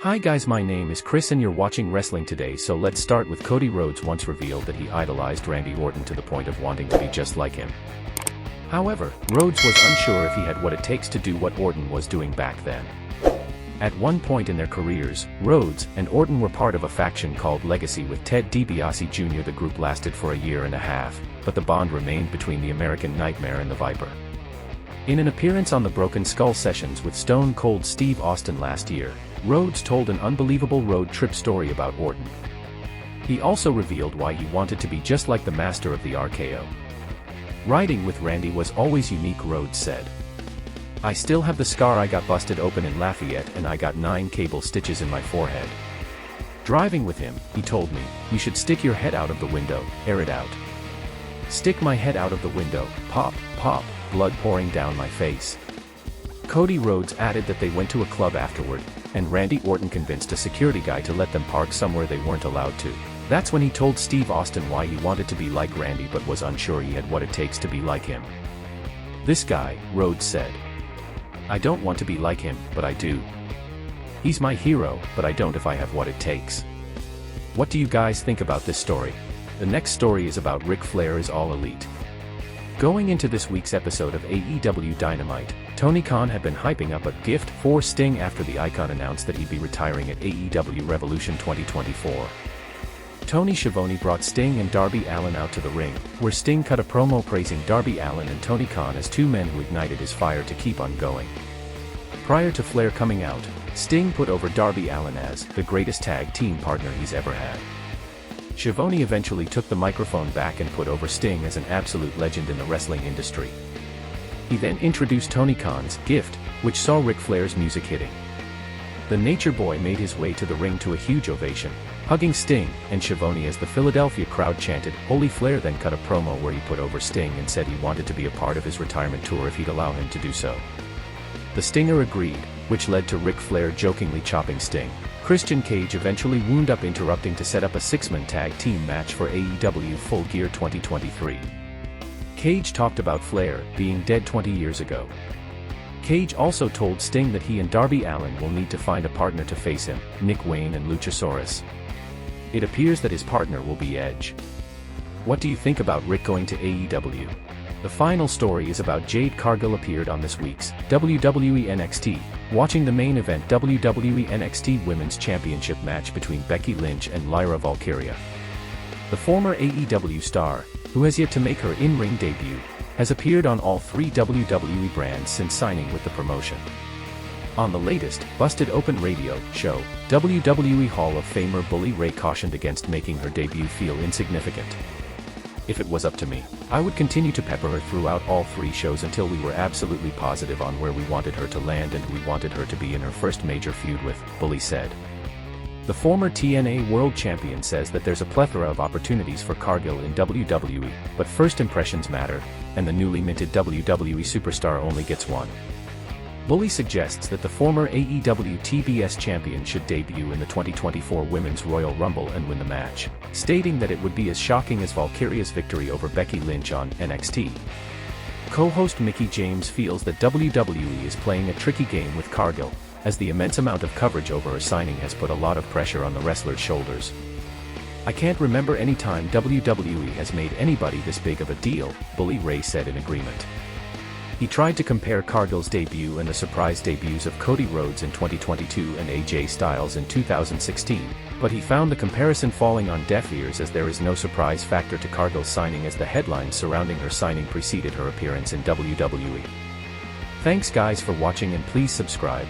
Hi guys, my name is Chris and you're watching Wrestling Today. So let's start with Cody Rhodes once revealed that he idolized Randy Orton to the point of wanting to be just like him. However, Rhodes was unsure if he had what it takes to do what Orton was doing back then. At one point in their careers, Rhodes and Orton were part of a faction called Legacy with Ted DiBiase Jr. The group lasted for a year and a half, but the bond remained between the American Nightmare and the Viper. In an appearance on the Broken Skull Sessions with Stone Cold Steve Austin last year, Rhodes told an unbelievable road trip story about Orton. He also revealed why he wanted to be just like the master of the RKO. Riding with Randy was always unique, Rhodes said. I still have the scar. I got busted open in Lafayette and I got 9 cable stitches in my forehead. Driving with him, he told me, you should stick your head out of the window, air it out. Stick my head out of the window, pop, pop, blood pouring down my face. Cody Rhodes added that they went to a club afterward, and Randy Orton convinced a security guy to let them park somewhere they weren't allowed to. That's when he told Steve Austin why he wanted to be like Randy but was unsure he had what it takes to be like him. This guy, Rhodes said. I don't want to be like him, but I do. He's my hero, but I don't if I have what it takes. What do you guys think about this story? The next story is about Ric Flair is All Elite. Going into this week's episode of AEW Dynamite, Tony Khan had been hyping up a gift for Sting after the Icon announced that he'd be retiring at AEW Revolution 2024. Tony Schiavone brought Sting and Darby Allin out to the ring, where Sting cut a promo praising Darby Allin and Tony Khan as two men who ignited his fire to keep on going. Prior to Flair coming out, Sting put over Darby Allin as the greatest tag team partner he's ever had. Schiavone eventually took the microphone back and put over Sting as an absolute legend in the wrestling industry. He then introduced Tony Khan's gift, which saw Ric Flair's music hitting. The Nature Boy made his way to the ring to a huge ovation, hugging Sting and Schiavone as the Philadelphia crowd chanted, "Holy Flair!" Then cut a promo where he put over Sting and said he wanted to be a part of his retirement tour if he'd allow him to do so. The Stinger agreed, which led to Ric Flair jokingly chopping Sting. Christian Cage eventually wound up interrupting to set up a 6-man tag team match for AEW Full Gear 2023. Cage talked about Flair being dead 20 years ago. Cage also told Sting that he and Darby Allin will need to find a partner to face him, Nick Wayne and Luchasaurus. It appears that his partner will be Edge. What do you think about Rick going to AEW? The final story is about Jade Cargill appeared on this week's WWE NXT, watching the main event WWE NXT Women's Championship match between Becky Lynch and Lyra Valkyria. The former AEW star, who has yet to make her in-ring debut, has appeared on all 3 WWE brands since signing with the promotion. On the latest Busted Open radio show, WWE Hall of Famer Bully Ray cautioned against making her debut feel insignificant. If it was up to me, I would continue to pepper her throughout all 3 shows until we were absolutely positive on where we wanted her to land and who we wanted her to be in her first major feud with, Bully said. The former TNA World Champion says that there's a plethora of opportunities for Cargill in WWE, but first impressions matter, and the newly minted WWE superstar only gets one. Bully suggests that the former AEW TBS champion should debut in the 2024 Women's Royal Rumble and win the match, stating that it would be as shocking as Valkyria's victory over Becky Lynch on NXT. Co-host Mickie James feels that WWE is playing a tricky game with Cargill, as the immense amount of coverage over her signing has put a lot of pressure on the wrestler's shoulders. I can't remember any time WWE has made anybody this big of a deal, Bully Ray said in agreement. He tried to compare Cargill's debut and the surprise debuts of Cody Rhodes in 2022 and AJ Styles in 2016, but he found the comparison falling on deaf ears as there is no surprise factor to Cargill's signing as the headlines surrounding her signing preceded her appearance in WWE. Thanks guys for watching and please subscribe.